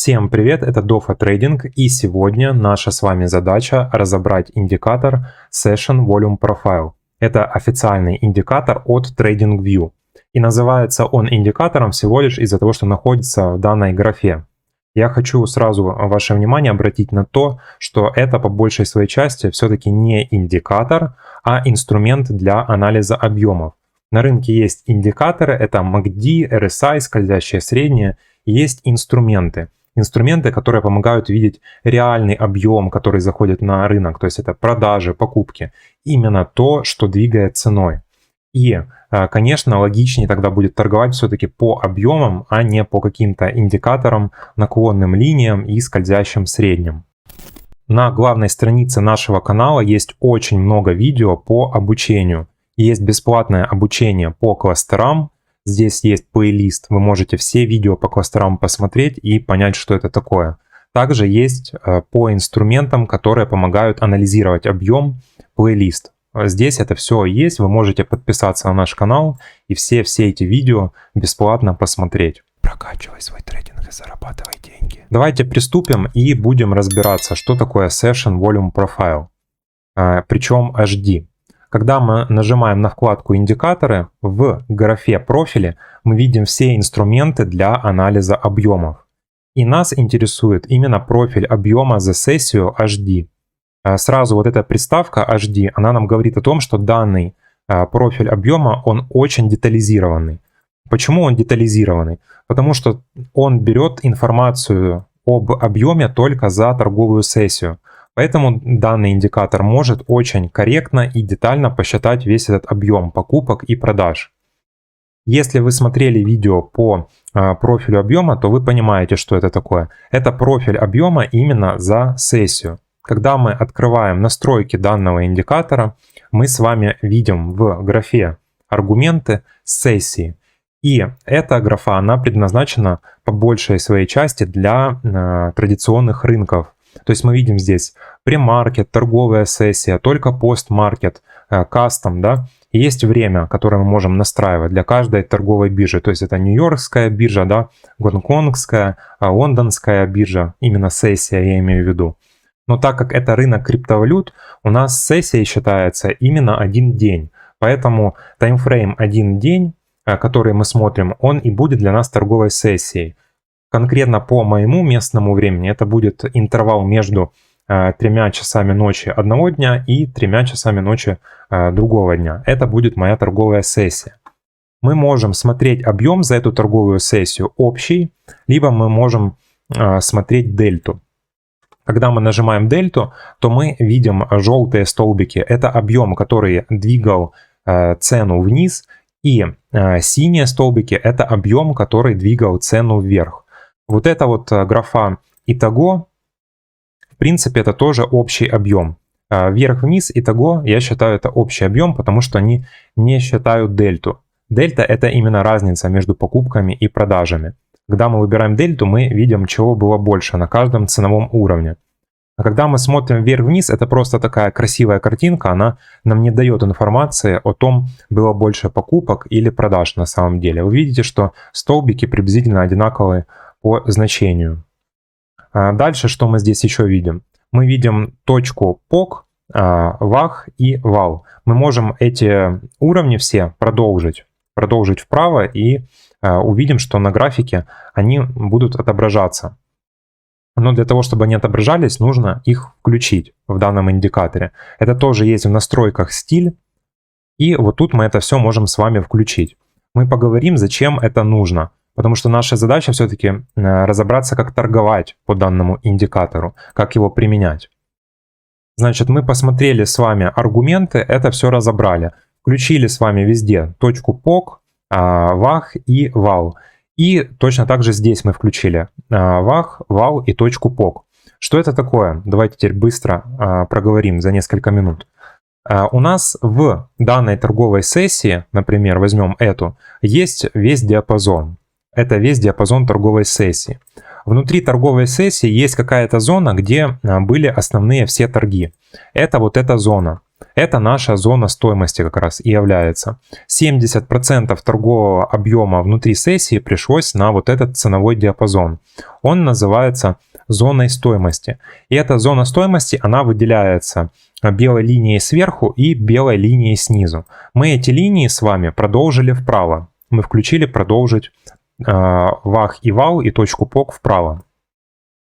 Всем привет, это Dofa Trading, и сегодня наша с вами задача разобрать индикатор Session Volume Profile. Это официальный индикатор от TradingView. И называется он индикатором всего лишь из-за того, что находится в данной графе. Я хочу сразу ваше внимание обратить на то, что это по большей своей части все-таки не индикатор, а инструмент для анализа объемов. На рынке есть индикаторы, это MACD, RSI, скользящее среднее, есть инструменты. Инструменты, которые помогают видеть реальный объем, который заходит на рынок, то есть это продажи, покупки, именно то, что двигает ценой. И, конечно, логичнее тогда будет торговать все-таки по объемам, а не по каким-то индикаторам, наклонным линиям и скользящим средним. На главной странице нашего канала есть очень много видео по обучению. Есть бесплатное обучение по кластерам. Здесь есть плейлист, вы можете все видео по кластерам посмотреть и понять, что это такое. Также есть по инструментам, которые помогают анализировать объем, плейлист. Здесь это все есть, вы можете подписаться на наш канал и все эти видео бесплатно посмотреть. Прокачивай свой трейдинг и зарабатывай деньги. Давайте приступим и будем разбираться, что такое Session Volume Profile, причем HD. Когда мы нажимаем на вкладку «Индикаторы», в графе «Профили» мы видим все инструменты для анализа объемов. И нас интересует именно профиль объема за сессию HD. Сразу вот эта приставка HD, она нам говорит о том, что данный профиль объема, он очень детализированный. Почему он детализированный? Потому что он берет информацию об объеме только за торговую сессию. Поэтому данный индикатор может очень корректно и детально посчитать весь этот объем покупок и продаж. Если вы смотрели видео по профилю объема, то вы понимаете, что это такое. Это профиль объема именно за сессию. Когда мы открываем настройки данного индикатора, мы с вами видим в графе аргументы сессии. И эта графа, она предназначена по большей своей части для традиционных рынков. То есть мы видим здесь премаркет, торговая сессия, только постмаркет, кастом, да. И есть время, которое мы можем настраивать для каждой торговой биржи. То есть это нью-йоркская биржа, да, гонконгская, лондонская биржа, именно сессия я имею в виду. Но так как это рынок криптовалют, у нас сессия считается именно один день. Поэтому таймфрейм один день, который мы смотрим, он и будет для нас торговой сессией. Конкретно по моему местному времени это будет интервал между 3 часами ночи одного дня и 3 часами ночи другого дня. Это будет моя торговая сессия. Мы можем смотреть объем за эту торговую сессию общий, либо мы можем смотреть дельту. Когда мы нажимаем дельту, то мы видим желтые столбики. Это объем, который двигал цену вниз, и синие столбики – это объем, который двигал цену вверх. Вот эта вот графа итого, в принципе, это тоже общий объем. Вверх-вниз итого, я считаю, это общий объем, потому что они не считают дельту. Дельта – это именно разница между покупками и продажами. Когда мы выбираем дельту, мы видим, чего было больше на каждом ценовом уровне. А когда мы смотрим вверх-вниз, это просто такая красивая картинка, она нам не дает информации о том, было больше покупок или продаж на самом деле. Вы видите, что столбики приблизительно одинаковые по значению. Дальше, что мы здесь еще видим? Мы видим точку POC, VAG и VAL. Мы можем эти уровни все продолжить вправо и увидим, что на графике они будут отображаться. Но для того, чтобы они отображались, нужно их включить в данном индикаторе. Это тоже есть в настройках стиль. И вот тут мы это все можем с вами включить. Мы поговорим, зачем это нужно. Потому что наша задача все-таки разобраться, как торговать по данному индикатору, как его применять. Значит, мы посмотрели с вами аргументы, это все разобрали. Включили с вами везде точку POC, VAG и VAL. И точно так же здесь мы включили VAG, VAL и точку POC. Что это такое? Давайте теперь быстро проговорим за несколько минут. У нас в данной торговой сессии, например, возьмем эту, есть весь диапазон. Это весь диапазон торговой сессии. Внутри торговой сессии есть какая-то зона, где были основные все торги. Это вот эта зона. это наша зона стоимости как раз и является. 70% торгового объема внутри сессии пришлось на вот этот ценовой диапазон. Он называется зоной стоимости. И эта зона стоимости, она выделяется белой линией сверху и белой линией снизу. Мы эти линии с вами продолжили вправо. Мы включили продолжить вах и вал и точку POC вправо.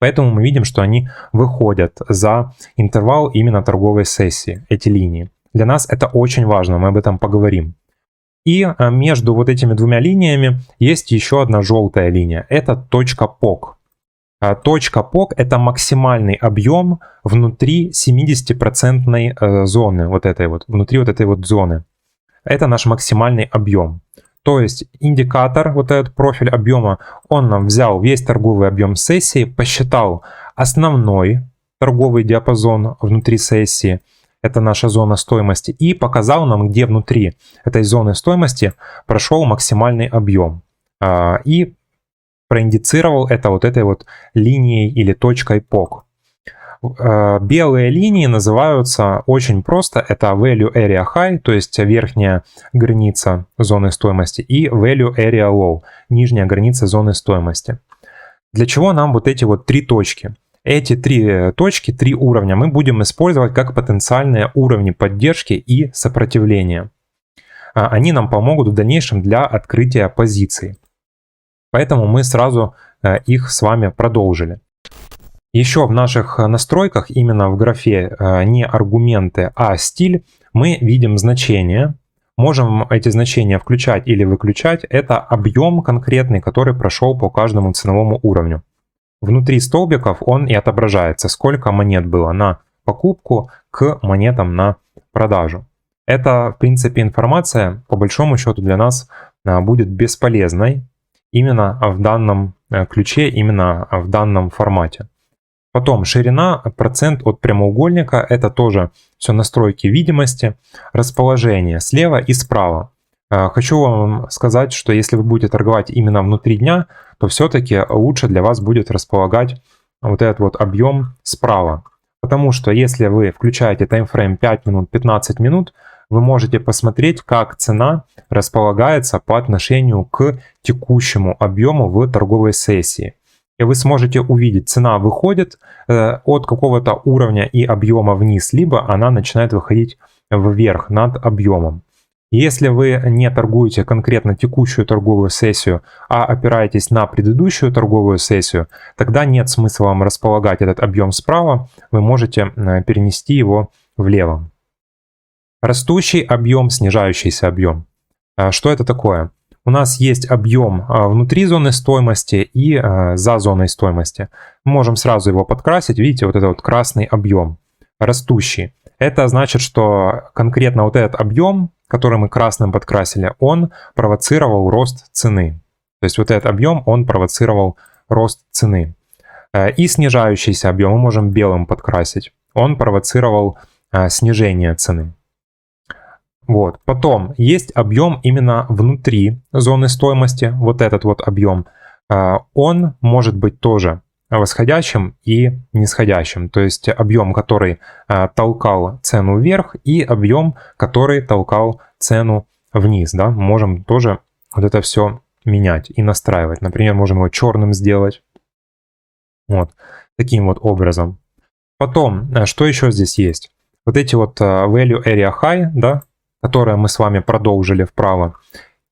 Поэтому мы видим, что они выходят за интервал именно торговой сессии, эти линии. Для нас это очень важно, мы об этом поговорим. И между вот этими двумя линиями есть еще одна желтая линия, это точка POC. Точка POC это максимальный объем внутри 70% зоны, внутри вот этой вот зоны. Это наш максимальный объем. То есть индикатор, вот этот профиль объема, он нам взял весь торговый объем сессии, посчитал основной торговый диапазон внутри сессии, это наша зона стоимости, и показал нам, где внутри этой зоны стоимости прошел максимальный объем. И проиндицировал это вот этой вот линией или точкой POC. Белые линии называются очень просто, это Value Area High, то есть верхняя граница зоны стоимости, и Value Area Low, нижняя граница зоны стоимости. Для чего нам вот эти вот три точки? Эти три точки, три уровня мы будем использовать как потенциальные уровни поддержки и сопротивления. Они нам помогут в дальнейшем для открытия позиций. Поэтому мы сразу их с вами продолжили. Еще в наших настройках, именно в графе не аргументы, а стиль, мы видим значения. Можем эти значения включать или выключать. Это объем конкретный, который прошел по каждому ценовому уровню. Внутри столбиков он и отображается, сколько монет было на покупку к монетам на продажу. Это, в принципе, информация, по большому счету, для нас будет бесполезной именно в данном ключе, именно в данном формате. Потом ширина, процент от прямоугольника, это тоже все настройки видимости, расположение слева и справа. Хочу вам сказать, что если вы будете торговать именно внутри дня, то все-таки лучше для вас будет располагать вот этот вот объем справа. Потому что если вы включаете таймфрейм 5 минут, 15 минут, вы можете посмотреть, как цена располагается по отношению к текущему объему в торговой сессии. И вы сможете увидеть, цена выходит от какого-то уровня и объема вниз, либо она начинает выходить вверх над объемом. Если вы не торгуете конкретно текущую торговую сессию, а опираетесь на предыдущую торговую сессию, тогда нет смысла вам располагать этот объем справа, вы можете перенести его влево. Растущий объем, снижающийся объем. Что это такое? У нас есть объем внутри зоны стоимости и за зоной стоимости. Мы можем сразу его подкрасить, видите, вот это вот красный объем, растущий. Это значит, что конкретно вот этот объем, который мы красным подкрасили, он провоцировал рост цены. То есть вот этот объем, он провоцировал рост цены. И снижающийся объем мы можем белым подкрасить. Он провоцировал снижение цены. Вот. Потом есть объем именно внутри зоны стоимости, вот этот вот объем. Он может быть тоже восходящим и нисходящим. То есть объем, который толкал цену вверх, и объем, который толкал цену вниз. Да? Можем тоже вот это все менять и настраивать. Например, можем его черным сделать. Вот. Таким вот образом. Потом, что еще здесь есть? Вот эти вот Value Area High, да, которые мы с вами продолжили вправо.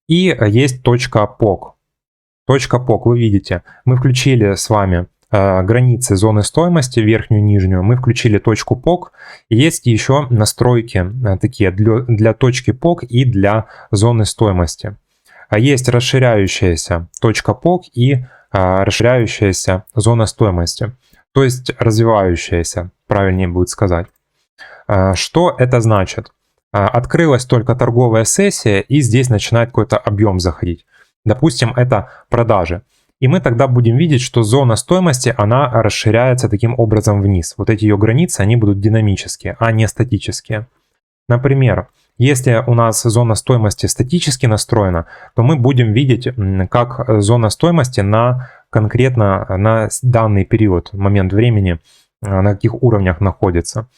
И есть точка POC. Точка POC, вы видите, мы включили с вами границы зоны стоимости, верхнюю и нижнюю. Мы включили точку POC. Есть еще настройки такие для точки POC и для зоны стоимости. Есть расширяющаяся точка POC и расширяющаяся зона стоимости. То есть развивающаяся, правильнее будет сказать. Что это значит? Открылась только торговая сессия, и здесь начинает какой-то объем заходить. Допустим, это продажи. И мы тогда будем видеть, что зона стоимости, она расширяется таким образом вниз. Вот эти ее границы, они будут динамические, а не статические. Например, если у нас зона стоимости статически настроена, то мы будем видеть, как зона стоимости конкретно на данный период, момент времени, на каких уровнях находится.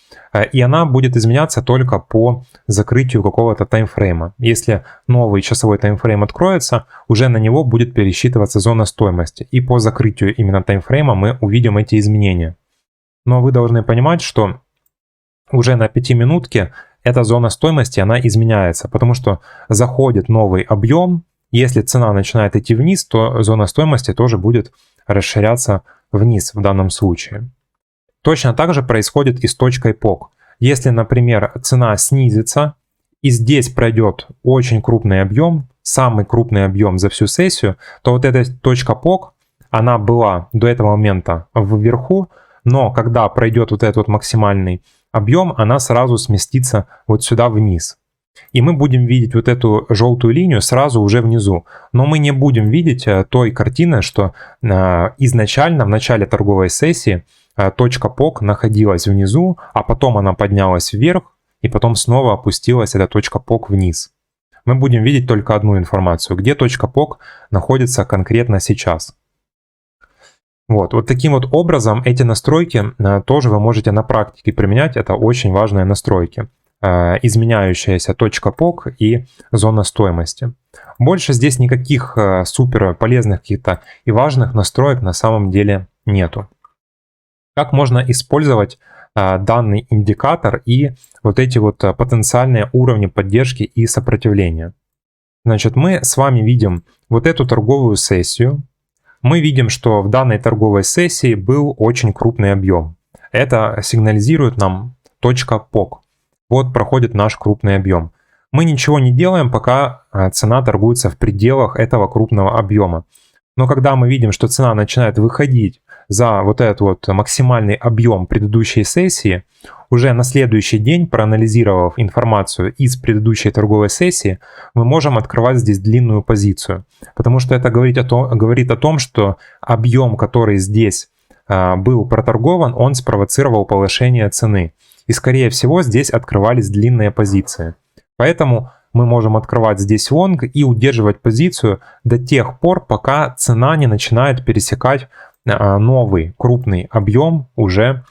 И она будет изменяться только по закрытию какого-то таймфрейма. Если новый часовой таймфрейм откроется, уже на него будет пересчитываться зона стоимости. И по закрытию именно таймфрейма мы увидим эти изменения. Но вы должны понимать, что уже на 5-минутке эта зона стоимости, она изменяется, потому что заходит новый объем. Если цена начинает идти вниз, то зона стоимости тоже будет расширяться вниз в данном случае. Точно так же происходит и с точкой POC. Если, например, цена снизится и здесь пройдет очень крупный объем, самый крупный объем за всю сессию, то вот эта точка POC, она была до этого момента вверху, но когда пройдет вот этот вот максимальный объем, она сразу сместится вот сюда вниз. И мы будем видеть вот эту желтую линию сразу уже внизу. Но мы не будем видеть той картины, что изначально в начале торговой сессии точка POC находилась внизу, а потом она поднялась вверх, и потом снова опустилась эта точка POC вниз. Мы будем видеть только одну информацию, где точка POC находится конкретно сейчас. Вот таким вот образом эти настройки тоже вы можете на практике применять. Это очень важные настройки. Изменяющаяся точка POC и зона стоимости. Больше здесь никаких супер полезных каких-то и важных настроек на самом деле нету. Как можно использовать данный индикатор и вот эти вот потенциальные уровни поддержки и сопротивления? Значит, мы с вами видим вот эту торговую сессию. Мы видим, что в данной торговой сессии был очень крупный объем. Это сигнализирует нам точка POC. Вот проходит наш крупный объем. Мы ничего не делаем, пока цена торгуется в пределах этого крупного объема. Но когда мы видим, что цена начинает выходить за вот этот вот максимальный объем предыдущей сессии, уже на следующий день, проанализировав информацию из предыдущей торговой сессии, мы можем открывать здесь длинную позицию. Потому что это говорит о том, что объем, который здесь был проторгован, он спровоцировал повышение цены. И скорее всего здесь открывались длинные позиции. Поэтому мы можем открывать здесь лонг и удерживать позицию до тех пор, пока цена не начинает пересекать новый крупный объем уже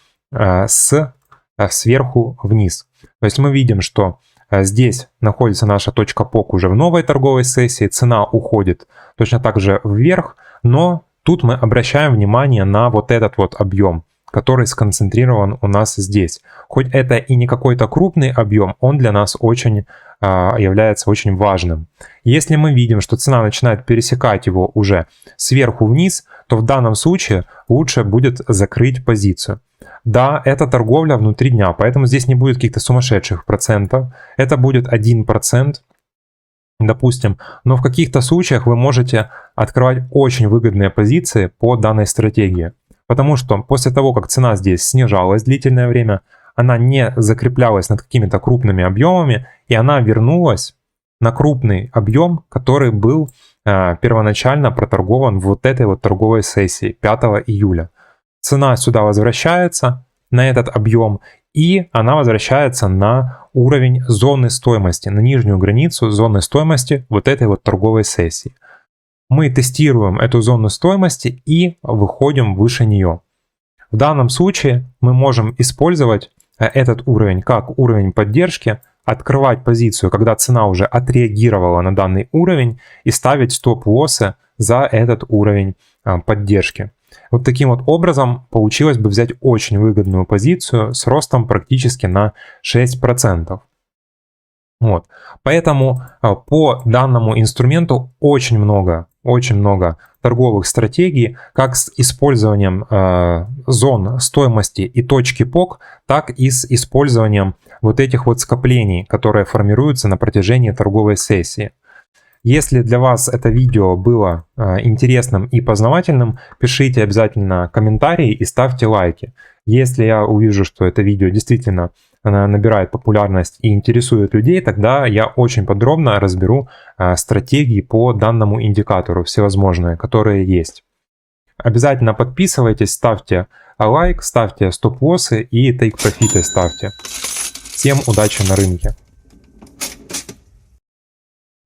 сверху вниз. То есть мы видим, что здесь находится наша точка POC уже в новой торговой сессии, цена уходит точно так же вверх, но тут мы обращаем внимание на вот этот вот объем, который сконцентрирован у нас здесь. Хоть это и не какой-то крупный объем, он для нас является очень важным. Если мы видим, что цена начинает пересекать его уже сверху вниз, то в данном случае лучше будет закрыть позицию. Да, это торговля внутри дня, поэтому здесь не будет каких-то сумасшедших процентов. Это будет 1%, допустим. Но в каких-то случаях вы можете открывать очень выгодные позиции по данной стратегии. Потому что после того, как цена здесь снижалась длительное время, она не закреплялась над какими-то крупными объемами, и она вернулась на крупный объем, который был первоначально проторгован в вот этой вот торговой сессии 5 июля. Цена сюда возвращается, на этот объем, и она возвращается на уровень зоны стоимости, на нижнюю границу зоны стоимости вот этой вот торговой сессии. Мы тестируем эту зону стоимости и выходим выше нее. В данном случае мы можем использовать этот уровень как уровень поддержки, открывать позицию, когда цена уже отреагировала на данный уровень, и ставить стоп-лоссы за этот уровень поддержки. Вот таким вот образом получилось бы взять очень выгодную позицию с ростом практически на 6%. Вот. Поэтому по данному инструменту очень много торговых стратегий, как с использованием зон стоимости и точки POC, так и с использованием вот этих вот скоплений, которые формируются на протяжении торговой сессии. Если для вас это видео было интересным и познавательным, пишите обязательно комментарии и ставьте лайки. Если я увижу, что это видео действительно набирает популярность и интересует людей, тогда я очень подробно разберу стратегии по данному индикатору, всевозможные, которые есть. Обязательно подписывайтесь, ставьте лайк, ставьте стоп-лоссы и тейк-профиты ставьте. Всем удачи на рынке!